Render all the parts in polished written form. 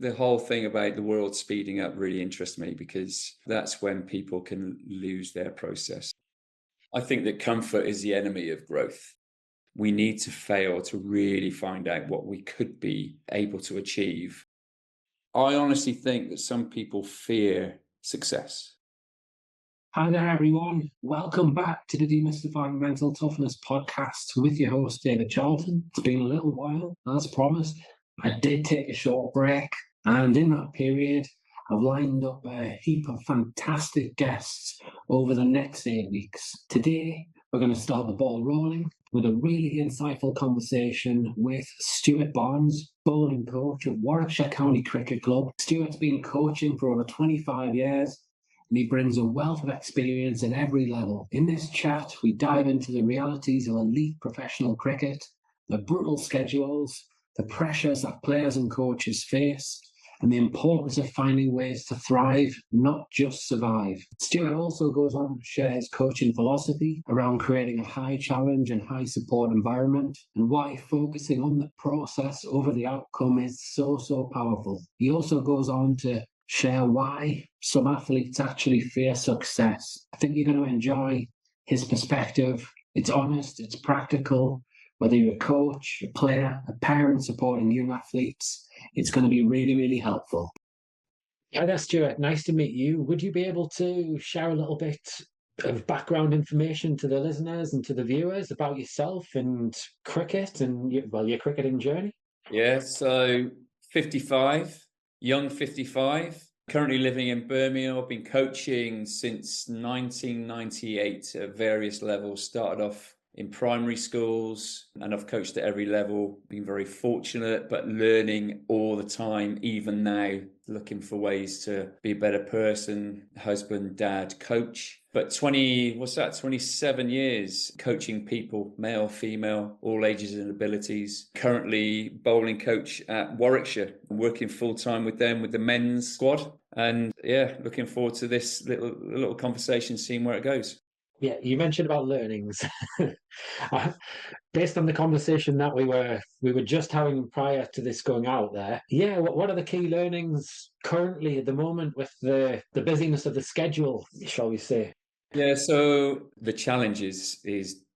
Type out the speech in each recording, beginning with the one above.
The whole thing about the world speeding up really interests me, because that's when people can lose their process. I think that comfort is the enemy of growth. We need to fail to really find out what we could be able to achieve. I honestly think that some people fear success. Hi there, everyone. Welcome back to the Demystifying Mental Toughness Podcast with your host, David Charlton. It's been a little while, as promised. I did take a short break, and in that period, I've lined up a heap of fantastic guests over the next 8 weeks. Today, we're going to start the ball rolling with a really insightful conversation with Stuart Barnes, bowling coach at Warwickshire County Cricket Club. Stuart's been coaching for over 25 years, and he brings a wealth of experience at every level. In this chat, we dive into the realities of elite professional cricket, the brutal schedules, the pressures that players and coaches face, and the importance of finding ways to thrive, not just survive. Stuart also goes on to share his coaching philosophy around creating a high challenge and high support environment, and why focusing on the process over the outcome is so powerful. He also goes on to share why some athletes actually fear success. I think you're going to enjoy his perspective. It's honest, it's practical. Whether you're a coach, a player, a parent supporting young athletes, it's going to be really helpful. Hi there, Stuart. Nice to meet you. Would you be able to share a little bit of background information to the listeners and to the viewers about yourself and cricket and your cricketing journey? Yeah, so 55, young 55, currently living in Birmingham. I've been coaching since 1998 at various levels. Started off in primary schools, and I've coached at every level. Been very fortunate, but learning all the time, even now, looking for ways to be a better person, husband, dad, coach. But 27 years coaching people, male, female, all ages and abilities. Currently bowling coach at Warwickshire. I'm working full time with them, with the men's squad. And yeah, looking forward to this little conversation, seeing where it goes. Yeah, you mentioned about learnings. Based on the conversation that we were just having prior to this going out there, yeah, what are the key learnings currently at the moment with the busyness of the schedule, shall we say? Yeah, so the challenge is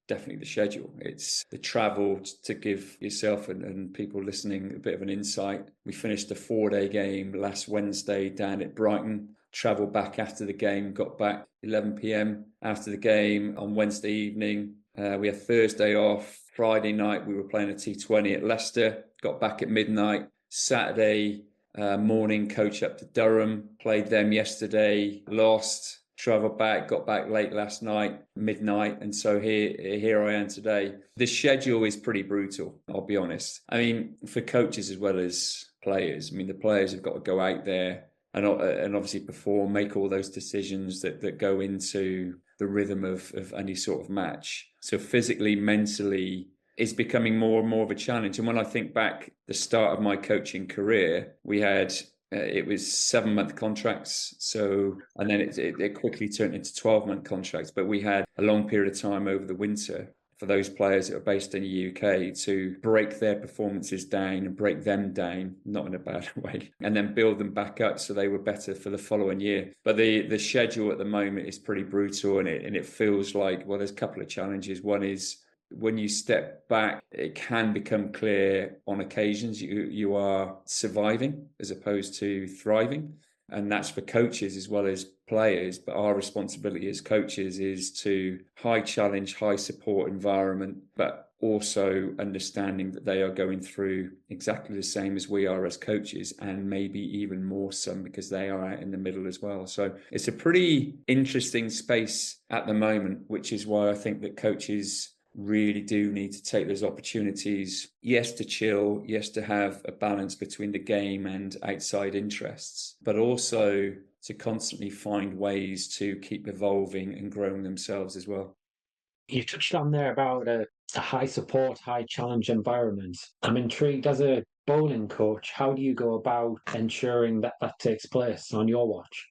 definitely the schedule. It's the travel. To give yourself and people listening a bit of an insight, we finished a 4-day game last Wednesday down at Brighton. Travelled back after the game, got back 11 p.m. after the game on Wednesday evening. We had Thursday off. Friday night, we were playing a T20 at Leicester. Got back at midnight. Saturday morning, coach up to Durham. Played them yesterday. Lost. Travelled back. Got back late last night, midnight. And so here I am today. The schedule is pretty brutal, I'll be honest. I mean, for coaches as well as players. I mean, the players have got to go out there and obviously perform, make all those decisions that go into the rhythm of any sort of match. So physically, mentally, it's becoming more and more of a challenge. And when I think back the start of my coaching career, we had, it was 7-month contracts. So, and then it quickly turned into 12-month contracts. But we had a long period of time over the winter for those players that are based in the UK to break their performances down and break them down, not in a bad way, and then build them back up so they were better for the following year. But the schedule at the moment is pretty brutal, and it feels like, well, there's a couple of challenges. One is when you step back, it can become clear on occasions you are surviving as opposed to thriving. And that's for coaches as well as players. But our responsibility as coaches is to high challenge, high support environment, but also understanding that they are going through exactly the same as we are as coaches, and maybe even more some because they are out in the middle as well. So it's a pretty interesting space at the moment, which is why I think that coaches really do need to take those opportunities, yes, to chill, yes, to have a balance between the game and outside interests, but also to constantly find ways to keep evolving and growing themselves as well. You touched on there about a high support, high challenge environment. I'm intrigued, as a bowling coach, how do you go about ensuring that takes place on your watch?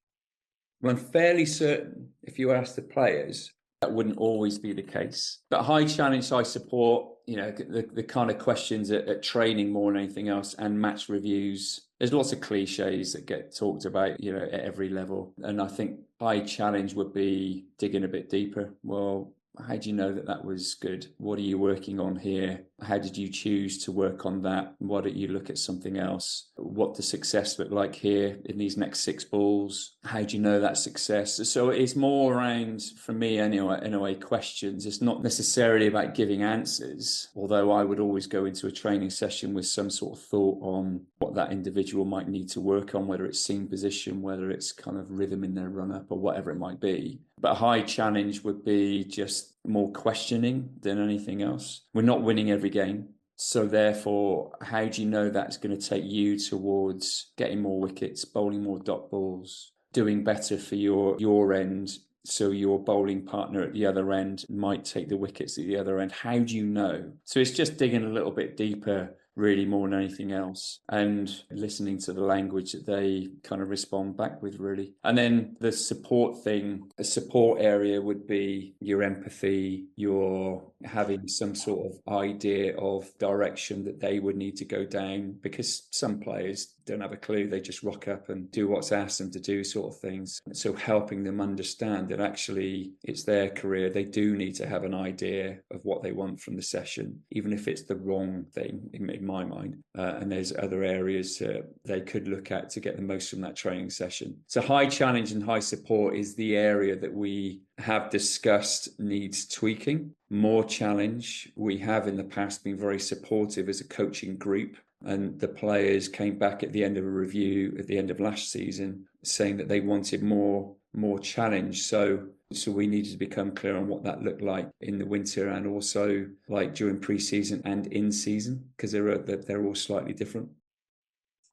Well, I'm fairly certain if you ask the players, that wouldn't always be the case. But high challenge, high support, the kind of questions at training more than anything else, and match reviews, There's lots of cliches that get talked about, at every level. And I think high challenge would be digging a bit deeper. Well, how do you know that that was good? What are you working on here? How did you choose to work on that? Why don't you look at something else? What does success look like here in these next 6 balls? How do you know that's success? So it's more around, for me anyway, in a way, questions. It's not necessarily about giving answers, although I would always go into a training session with some sort of thought on what that individual might need to work on, whether it's seam position, whether it's kind of rhythm in their run-up or whatever it might be. But a high challenge would be just more questioning than anything else. We're not winning every game. So therefore, how do you know that's going to take you towards getting more wickets, bowling more dot balls, doing better for your end, so your bowling partner at the other end might take the wickets at the other end? How do you know? So it's just digging a little bit deeper, really, more than anything else, and listening to the language that they kind of respond back with, really. And then the support thing, a support area would be your empathy, your having some sort of idea of direction that they would need to go down, because some players don't have a clue. They just rock up and do what's asked them to do, sort of things. So helping them understand that actually it's their career. They do need to have an idea of what they want from the session, even if it's the wrong thing in my mind. And there's other areas they could look at to get the most from that training session. So high challenge and high support is the area that we have discussed needs tweaking. More challenge. We have in the past been very supportive as a coaching group. And the players came back at the end of a review at the end of last season saying that they wanted more challenge. So we needed to become clear on what that looked like in the winter, and also like during pre-season and in season, because they're all slightly different.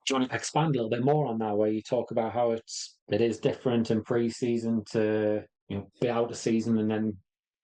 Do you want to expand a little bit more on that, where you talk about how it is different in pre-season to be out of season and then?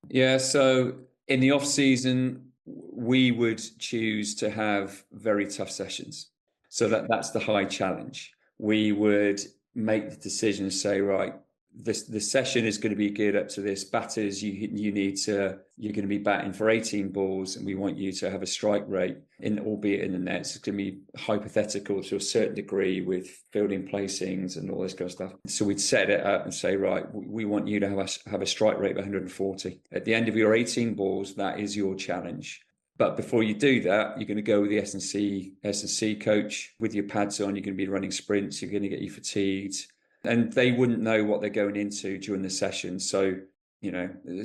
Yeah, so in the off season, we would choose to have very tough sessions. So that's the high challenge. We would make the decision and say, right, the session is going to be geared up to this. Batters, you're going to be batting for 18 balls, and we want you to have a strike rate, albeit in the nets. It's going to be hypothetical to a certain degree with fielding placings and all this kind of stuff. So we'd set it up and say, right, we want you to have a strike rate of 140. At the end of your 18 balls, that is your challenge. But before you do that, you're going to go with the S&C coach with your pads on. You're going to be running sprints. You're going to get you fatigued. And they wouldn't know what they're going into during the session. So,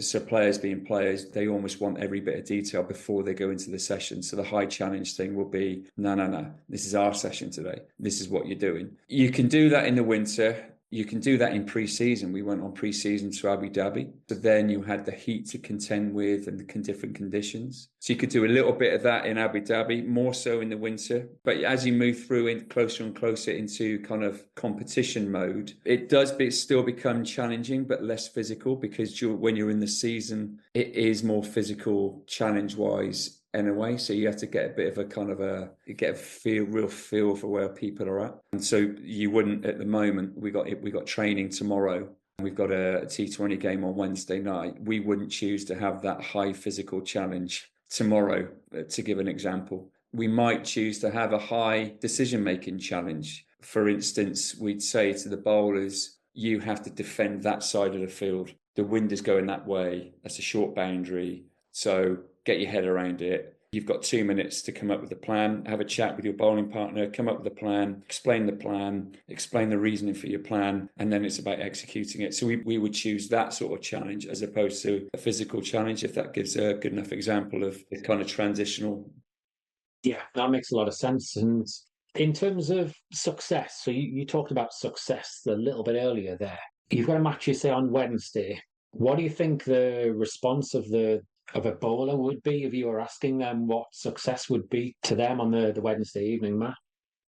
so players being players, they almost want every bit of detail before they go into the session. So the high challenge thing will be, no, this is our session today. This is what you're doing. You can do that in the winter. You can do that in pre-season. We went on pre-season to Abu Dhabi. So then you had the heat to contend with and the different conditions. So you could do a little bit of that in Abu Dhabi, more so in the winter. But as you move through closer and closer into kind of competition mode, it does still become challenging, but less physical, because when you're in the season, it is more physical challenge-wise anyway. So you have to get a bit of a kind of real feel for where people are at. And so you wouldn't, at the moment, we got training tomorrow. We've got a T20 game on Wednesday night. We wouldn't choose to have that high physical challenge tomorrow, to give an example. We might choose to have a high decision-making challenge. For instance, we'd say to the bowlers, you have to defend that side of the field. The wind is going that way. That's a short boundary. So get your head around it. You've got 2 minutes to come up with a plan, have a chat with your bowling partner, come up with a plan, explain the reasoning for your plan, and then it's about executing it. So we would choose that sort of challenge as opposed to a physical challenge, if that gives a good enough example of the kind of transitional. Yeah, that makes a lot of sense. And in terms of success, so you talked about success a little bit earlier there. You've got a match, you say, on Wednesday. What do you think the response of a bowler would be if you were asking them what success would be to them on the Wednesday evening, Matt?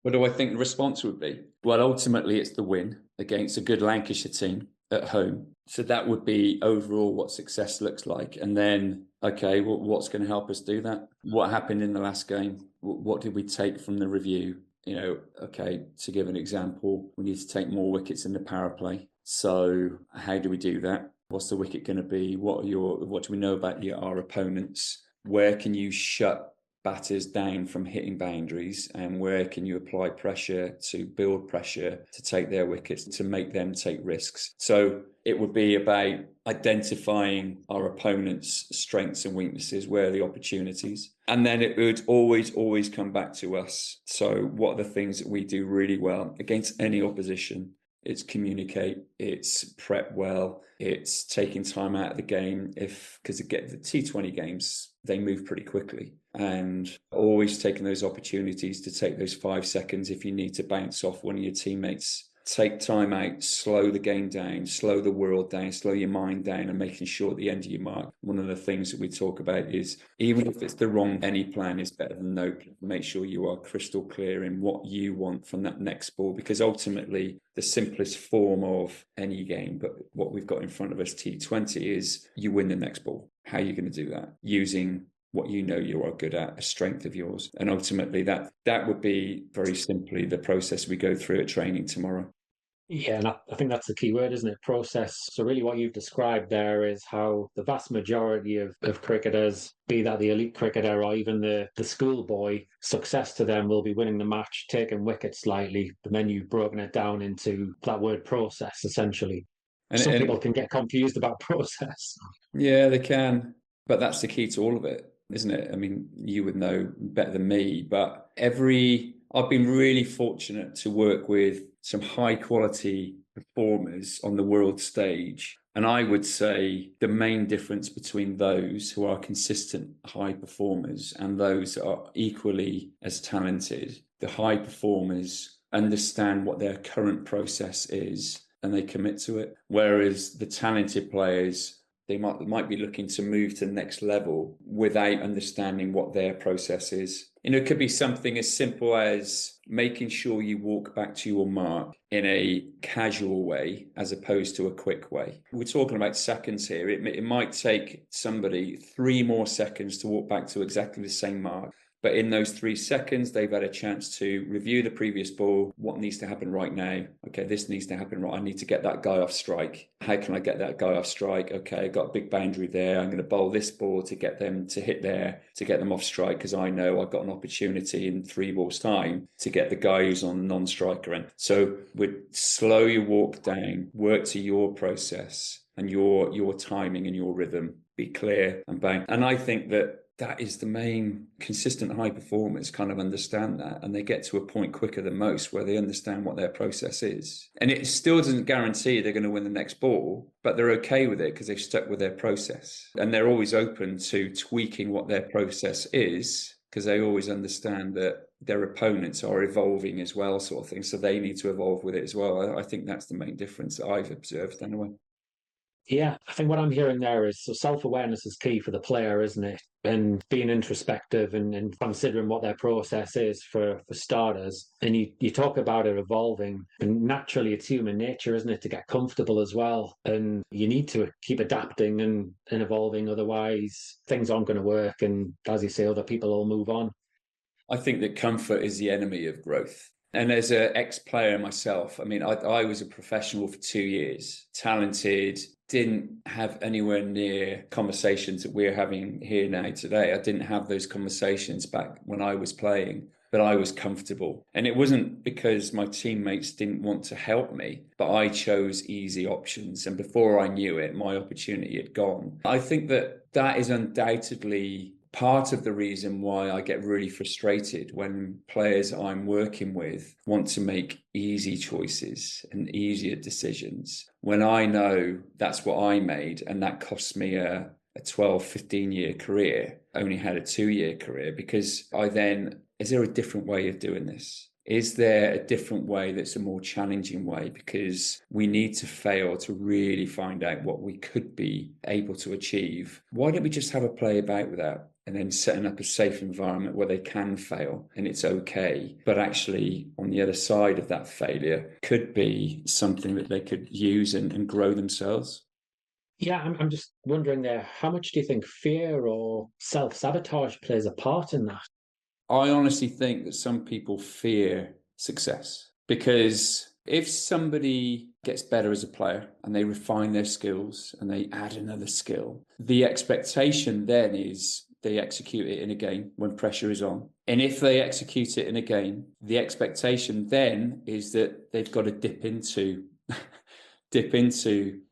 What do I think the response would be? Well, ultimately, it's the win against a good Lancashire team at home. So that would be overall what success looks like. And then, okay, what's going to help us do that? What happened in the last game? What did we take from the review? Okay, to give an example, we need to take more wickets in the power play. So how do we do that? What's the wicket going to be? What do we know about our opponents? Where can you shut batters down from hitting boundaries, and where can you apply pressure to build pressure to take their wickets, to make them take risks. So it would be about identifying our opponent's strengths and weaknesses, where are the opportunities, and then it would always come back to us. So what are the things that we do really well against any opposition? It's communicate, it's prep well, it's taking time out of the game, because again, the T20 games, they move pretty quickly, and always taking those opportunities to take those 5 seconds if you need to bounce off one of your teammates. Take time out, slow the game down, slow the world down, slow your mind down, and making sure at the end of your mark. One of the things that we talk about is, even if it's the wrong, any plan is better than no plan. Make sure you are crystal clear in what you want from that next ball, because ultimately the simplest form of any game, but what we've got in front of us, T20, is you win the next ball. How are you going to do that? Using what you know you are good at, a strength of yours. And ultimately that would be very simply the process we go through at training tomorrow. Yeah, and I think that's the key word, isn't it? Process. So really what you've described there is how the vast majority of cricketers, be that the elite cricketer or even the schoolboy, success to them will be winning the match, taking wickets slightly, and then you've broken it down into that word process, essentially. Some people can get confused about process. Yeah, they can. But that's the key to all of it, isn't it? I mean, you would know better than me, but I've been really fortunate to work with some high quality performers on the world stage. And I would say the main difference between those who are consistent high performers and those that are equally as talented, the high performers understand what their current process is and they commit to it. Whereas the talented players, they might be looking to move to the next level without understanding what their process is. It could be something as simple as making sure you walk back to your mark in a casual way as opposed to a quick way. We're talking about seconds here. It might take somebody 3 more seconds to walk back to exactly the same mark. But in those 3 seconds, they've had a chance to review the previous ball. What needs to happen right now? Okay, this needs to happen right. I need to get that guy off strike. How can I get that guy off strike? Okay, I got a big boundary there. I'm going to bowl this ball to get them to hit there, to get them off strike, because I know I've got an opportunity in 3 balls time to get the guy who's on the non-striker end. So we'd slow your walk down, work to your process and your timing and your rhythm. Be clear and bang. And I think that is the main. Consistent high performers kind of understand that, and they get to a point quicker than most where they understand what their process is. And it still doesn't guarantee they're going to win the next ball, but they're okay with it because they've stuck with their process. And they're always open to tweaking what their process is, because they always understand that their opponents are evolving as well, sort of thing. So they need to evolve with it as well. I think that's the main difference that I've observed anyway. Yeah, I think what I'm hearing there is, so self-awareness is key for the player, isn't it? And being introspective and considering what their process is for starters. And you talk about it evolving, and naturally it's human nature, isn't it, to get comfortable as well. And you need to keep adapting and evolving, otherwise things aren't going to work. And as you say, other people will move on. I think that comfort is the enemy of growth. And as an ex-player myself, I mean, I was a professional for 2 years, talented, didn't have anywhere near conversations that we're having here now today. I didn't have those conversations back when I was playing, but I was comfortable. And it wasn't because my teammates didn't want to help me, but I chose easy options. And before I knew it, my opportunity had gone. I think that is undoubtedly part of the reason why I get really frustrated when players I'm working with want to make easy choices and easier decisions, when I know that's what I made and that cost me a 12, 15-year career, only had a 2-year career, because is there a different way of doing this? Is there a different way that's a more challenging way? Because we need to fail to really find out what we could be able to achieve. Why don't we just have a play about with that? And then setting up a safe environment where they can fail and it's okay. But actually, on the other side of that failure could be something that they could use and grow themselves. Yeah, I'm just wondering there, how much do you think fear or self-sabotage plays a part in that? I honestly think that some people fear success, because if somebody gets better as a player and they refine their skills and they add another skill, the expectation then is they execute it in a game when pressure is on. And if they execute it in a game, the expectation then is that they've got to dip into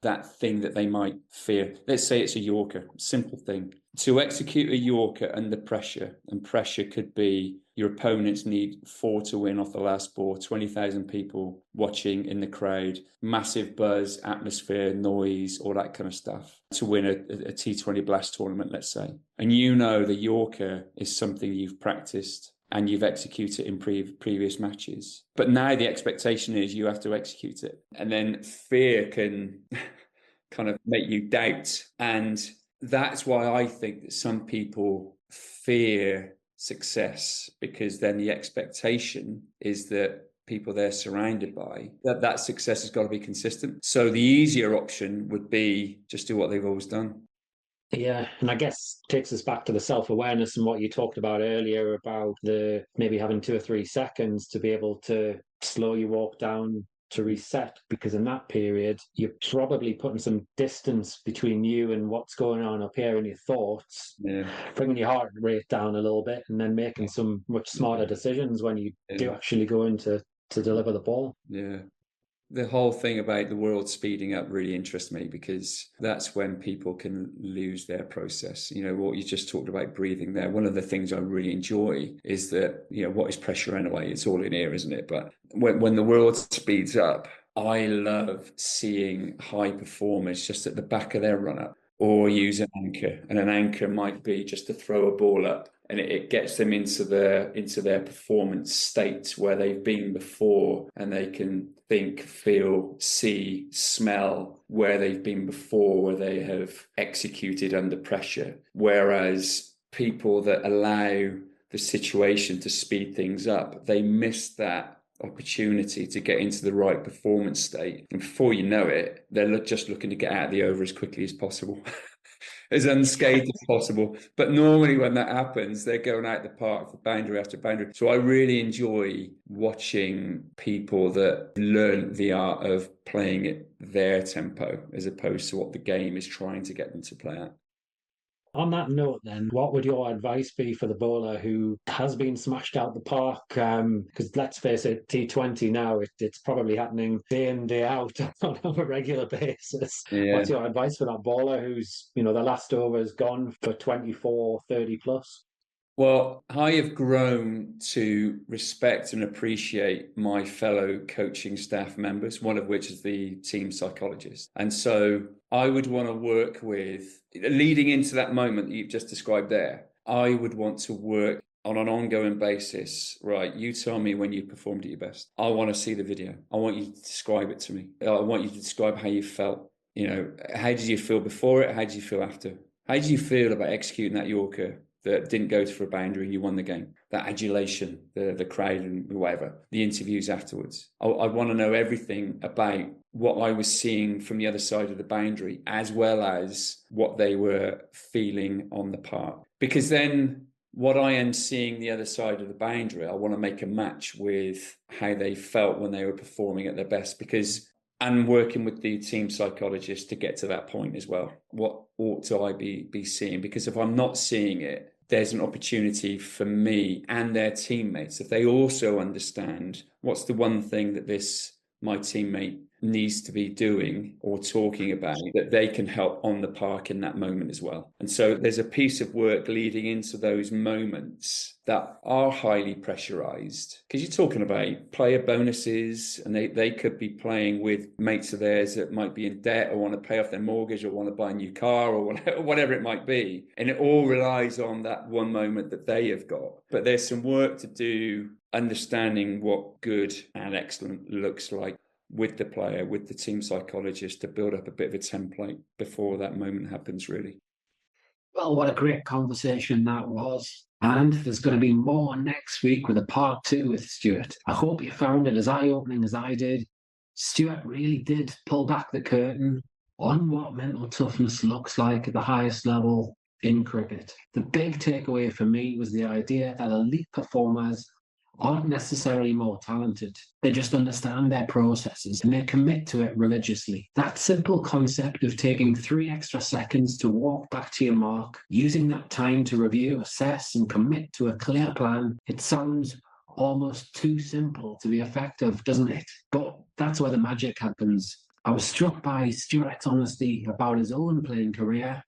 that thing that they might fear. Let's say it's a Yorker, simple thing. To execute a Yorker under pressure, and pressure could be your opponents need 4 to win off the last ball, 20,000 people watching in the crowd, massive buzz, atmosphere, noise, all that kind of stuff to win a T20 Blast tournament, let's say. And you know the Yorker is something you've practiced and you've executed in previous matches. But now the expectation is you have to execute it. And then fear can kind of make you doubt. And that's why I think that some people fear success, because then the expectation is that people they're surrounded by, that success has got to be consistent. So the easier option would be just do what they've always done. Yeah, and I guess takes us back to the self-awareness and what you talked about earlier about the maybe having 2 or 3 seconds to be able to slow your walk down to reset, because in that period you're probably putting some distance between you and what's going on up here in your thoughts, bringing your heart rate down a little bit, and then making some much smarter decisions when you do actually go in to deliver the ball. Yeah. The whole thing about the world speeding up really interests me, because that's when people can lose their process. You know, what you just talked about, breathing there. One of the things I really enjoy is that, you know, what is pressure anyway? It's all in here, isn't it? But when the world speeds up, I love seeing high performers just at the back of their run up, or use an anchor. And an anchor might be just to throw a ball up, and it gets them into their performance state where they've been before, and they can think, feel, see, smell where they've been before, where they have executed under pressure. Whereas people that allow the situation to speed things up, they miss that opportunity to get into the right performance state. And before you know it, they're just looking to get out of the over as quickly as possible. As unscathed as possible. But normally when that happens, they're going out the park for boundary after boundary. So I really enjoy watching people that learn the art of playing at their tempo as opposed to what the game is trying to get them to play at. On that note, then, what would your advice be for the bowler who has been smashed out the park? Because let's face it, T20 now, it's probably happening day in, day out on a regular basis. Yeah. What's your advice for that bowler who's, you know, the last over is gone for 24, 30 plus? Well, I have grown to respect and appreciate my fellow coaching staff members, one of which is the team psychologist. And so I would want to work with, leading into that moment that you've just described there, I would want to work on an ongoing basis. Right, you tell me when you performed at your best. I want to see the video. I want you to describe it to me. I want you to describe how you felt. You know, how did you feel before it? How did you feel after? How did you feel about executing that Yorker that didn't go for a boundary and you won the game? That adulation, the crowd and whatever, the interviews afterwards. I want to know everything about what I was seeing from the other side of the boundary, as well as what they were feeling on the park. Because then what I am seeing the other side of the boundary, I want to make a match with how they felt when they were performing at their best, because I'm working with the team psychologist to get to that point as well. What ought to I be seeing? Because if I'm not seeing it, there's an opportunity for me and their teammates, if they also understand what's the one thing that my teammate needs to be doing or talking about, that they can help on the park in that moment as well. And so there's a piece of work leading into those moments that are highly pressurized, because you're talking about player bonuses, and they could be playing with mates of theirs that might be in debt or want to pay off their mortgage or want to buy a new car or whatever it might be. And it all relies on that one moment that they have got. But there's some work to do understanding what good and excellent looks like with the player, with the team psychologist, to build up a bit of a template before that moment happens, really. Well, what a great conversation that was. And there's going to be more next week with a part 2 with Stuart. I hope you found it as eye-opening as I did. Stuart really did pull back the curtain on what mental toughness looks like at the highest level in cricket. The big takeaway for me was the idea that elite performers aren't necessarily more talented. They just understand their processes and they commit to it religiously. That simple concept of taking 3 extra seconds to walk back to your mark, using that time to review, assess, and commit to a clear plan, it sounds almost too simple to be effective, doesn't it? But that's where the magic happens. I was struck by Stuart's honesty about his own playing career.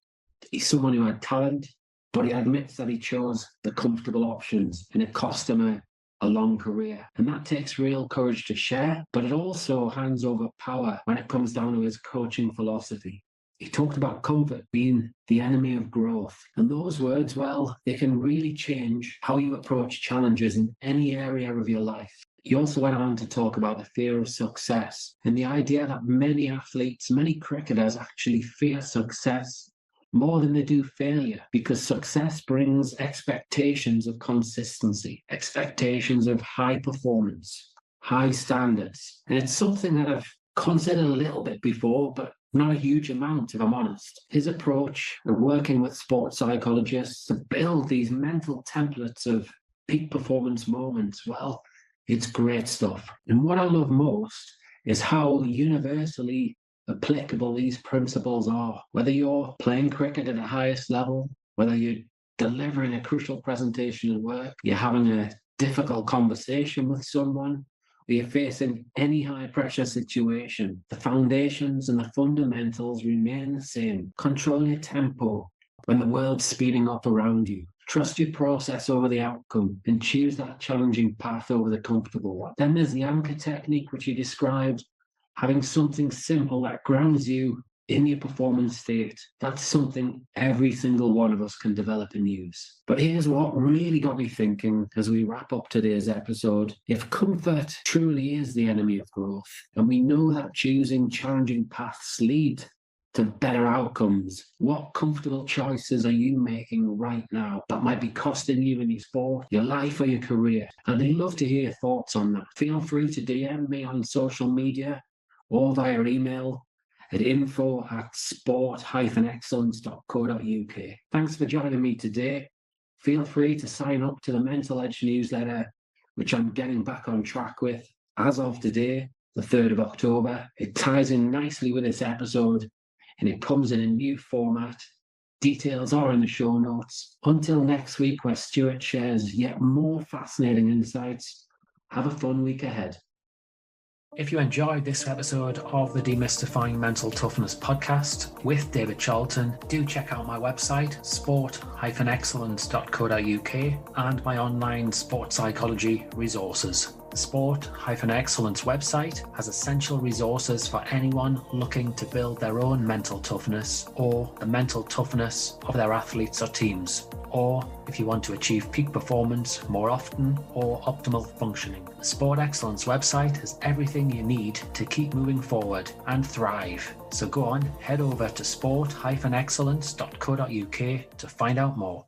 He's someone who had talent, but he admits that he chose the comfortable options and it cost him a long career. And that takes real courage to share, but it also hands over power when it comes down to his coaching philosophy. He talked about comfort being the enemy of growth. And those words, well, they can really change how you approach challenges in any area of your life. He also went on to talk about the fear of success and the idea that many athletes, many cricketers actually fear success more than they do failure, because success brings expectations of consistency, expectations of high performance, high standards. And it's something that I've considered a little bit before, but not a huge amount, if I'm honest. His approach of working with sports psychologists to build these mental templates of peak performance moments, well, it's great stuff. And what I love most is how universally applicable these principles are. Whether you're playing cricket at the highest level, whether you're delivering a crucial presentation at work, you're having a difficult conversation with someone, or you're facing any high pressure situation, the foundations and the fundamentals remain the same. Control your tempo when the world's speeding up around you. Trust your process over the outcome and choose that challenging path over the comfortable one. Then there's the anchor technique, which he described, having something simple that grounds you in your performance state. That's something every single one of us can develop and use. But here's what really got me thinking as we wrap up today's episode. If comfort truly is the enemy of growth, and we know that choosing challenging paths lead to better outcomes, what comfortable choices are you making right now that might be costing you in your sport, your life, or your career? And I'd love to hear your thoughts on that. Feel free to DM me on social media or via email at info@sport-excellence.co.uk. Thanks for joining me today. Feel free to sign up to the Mental Edge newsletter, which I'm getting back on track with as of today, the 3rd of October. It ties in nicely with this episode and it comes in a new format. Details are in the show notes. Until next week, where Stuart shares yet more fascinating insights, have a fun week ahead. If you enjoyed this episode of the Demystifying Mental Toughness Podcast with David Charlton, do check out my website, sport-excellence.co.uk, and my online sport psychology resources. The Sport-Excellence website has essential resources for anyone looking to build their own mental toughness or the mental toughness of their athletes or teams, or if you want to achieve peak performance more often or optimal functioning. The Sport Excellence website has everything you need to keep moving forward and thrive. So go on, head over to sport-excellence.co.uk to find out more.